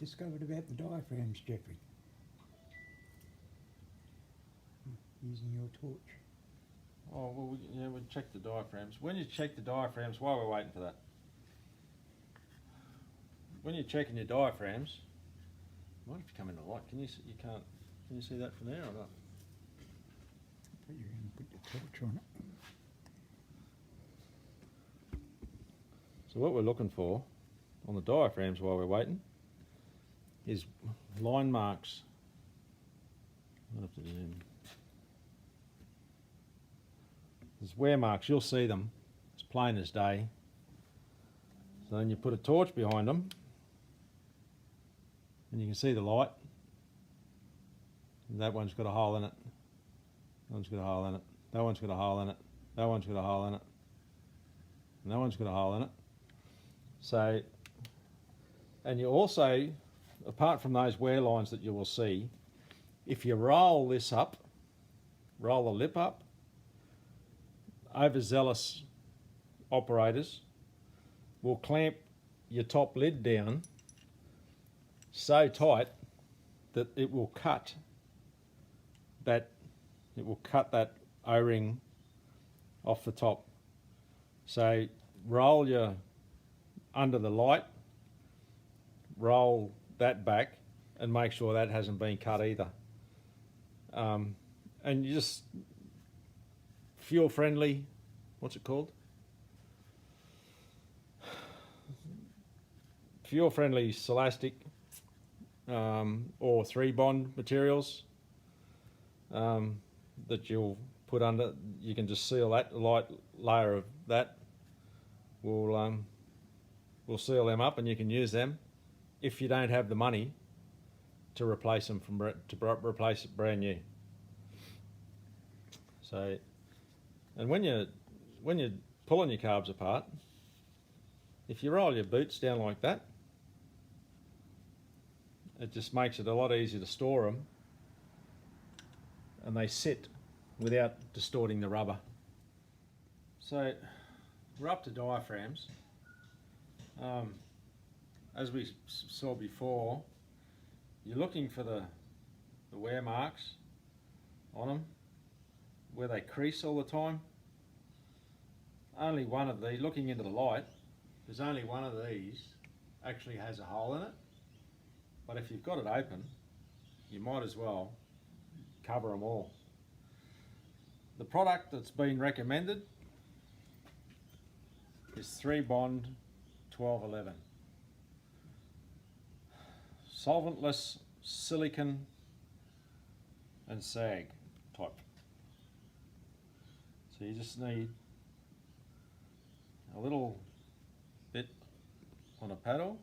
discovered about the diaphragms, Jeffrey? Using your torch. Oh, well, yeah, we'll check the diaphragms. When you check the diaphragms, while we're waiting for that, when you're checking your diaphragms, might have to come in the light. Can you see that from there or not? But you're going to put your torch on it. So what we're looking for on the diaphragms while we're waiting is line marks. I'll have to zoom. There's wear marks, you'll see them. It's plain as day. So then you put a torch behind them and you can see the light. And that one's got a hole in it. That one's got a hole in it. That one's got a hole in it. That one's got a hole in it. And that one's got a hole in it. So, and you also, apart from those wear lines that you will see, if you roll this up, roll the lip up, overzealous operators will clamp your top lid down so tight that it will cut that O-ring off the top. So roll your under the light, roll that back and make sure that hasn't been cut either. And you just fuel friendly, what's it called? Fuel friendly Celastic or 3-bond materials that you'll put under. You can just seal that light layer of that. We'll seal them up and you can use them if you don't have the money to replace them replace it brand new. So, and when you're pulling your carbs apart, if you roll your boots down like that, it just makes it a lot easier to store them, and they sit without distorting the rubber. So we're up to diaphragms. As we saw before, you're looking for the wear marks on them, where they crease all the time. Only one of these, looking into the light, there's only one of these actually has a hole in it. But if you've got it open, you might as well cover them all. The product that's been recommended is 3-bond 1211. Solventless silicon and sag type. So you just need a little bit on a paddle.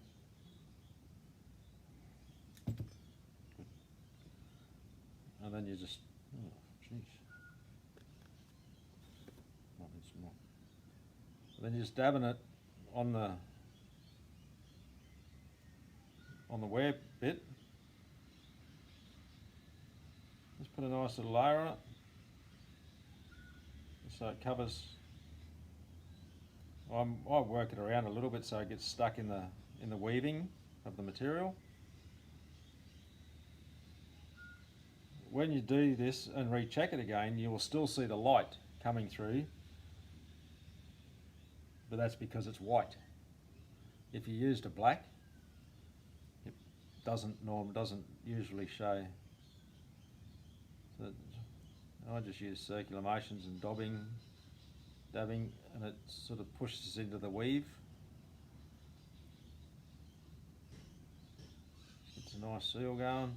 And then you just, oh jeez, nothing small. Then you're just dabbing it on the wear bit. Just put a nice little layer on it, so it covers. I work it around a little bit so it gets stuck in the weaving of the material. When you do this and recheck it again, you will still see the light coming through, but that's because it's white. If you used a black, it doesn't usually show. So I just use circular motions and dabbing, and it sort of pushes into the weave. It's a nice seal going.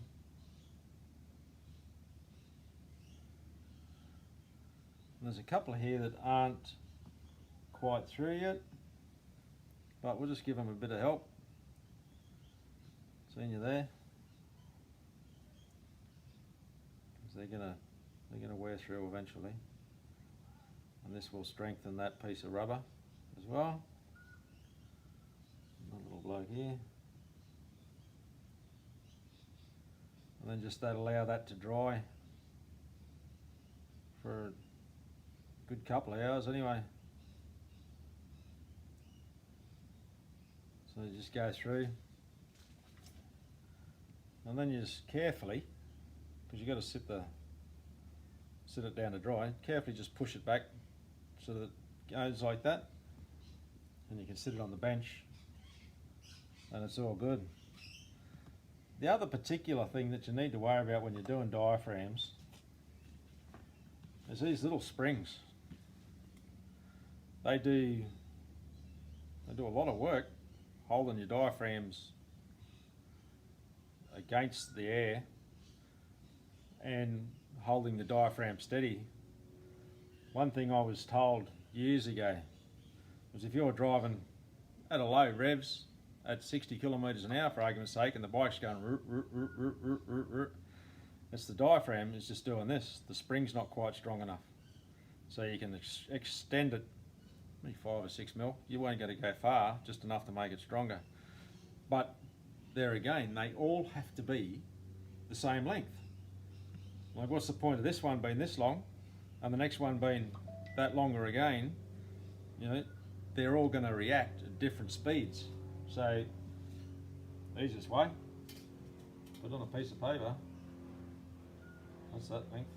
And there's a couple here that aren't quite through yet, but we'll just give them a bit of help. Seeing you there, because they're gonna wear through eventually, and this will strengthen that piece of rubber as well. A little bloke here, and then just allow that to dry for a good couple of hours anyway. So you just go through and then you just carefully, because you've got to sit it down to dry, carefully just push it back so that it goes like that, and you can sit it on the bench and it's all good. The other particular thing that you need to worry about when you're doing diaphragms is these little springs. They do a lot of work holding your diaphragms against the air and holding the diaphragm steady. One thing I was told years ago was if you're driving at a low revs at 60 kilometres an hour, for argument's sake, and the bike's going root, root, root, root, root, root, root, it's the diaphragm is just doing this. The spring's not quite strong enough. So you can extend it maybe 5 or 6 mil. You won't get to go far, just enough to make it stronger. But there again, they all have to be the same length. Like, what's the point of this one being this long and the next one being that longer again? You know, they're all going to react at different speeds. So, easiest way, put on a piece of paper. That's that length.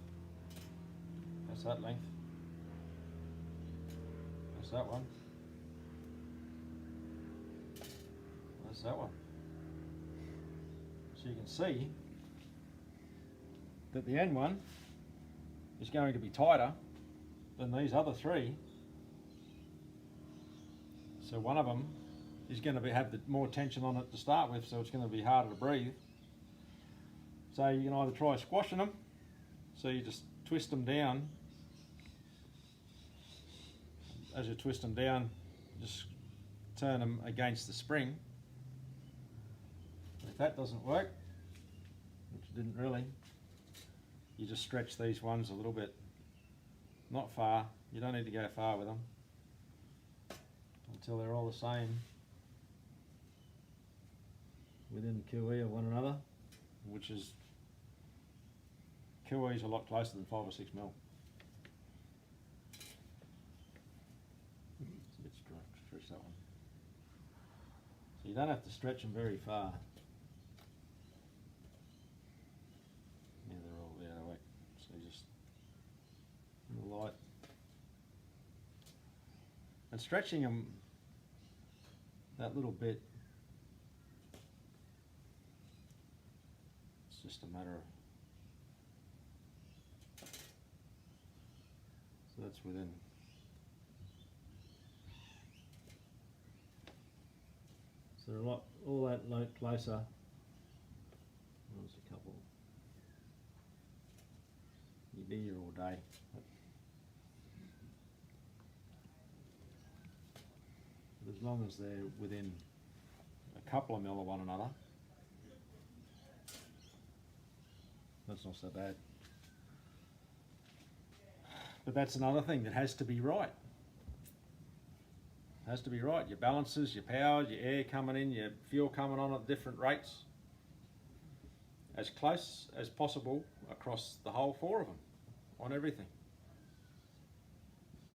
That's that length. That's that one. That's that one. So you can see that the end one is going to be tighter than these other three. So one of them is going to have more tension on it to start with, so it's going to be harder to breathe. So you can either try squashing them, so you just twist them down. As you twist them down, just turn them against the spring. If that doesn't work, which it didn't really, you just stretch these ones a little bit. Not far, you don't need to go far with them until they're all the same within QE of one another, which is QE is a lot closer than 5 or 6 mil. It's a bit stretch that one. So you don't have to stretch them very far. Yeah, they're all out of whack. So you just in the light. And stretching them that little bit, it's just a matter of, so that's within, so a lot, all that lot closer. There's a couple. You'd be here all day. But as long as they're within a couple of mil of one another, that's not so bad. But that's another thing that has to be right. It has to be right. Your balances, your power, your air coming in, your fuel coming on at different rates. As close as possible across the whole 4 of them on everything.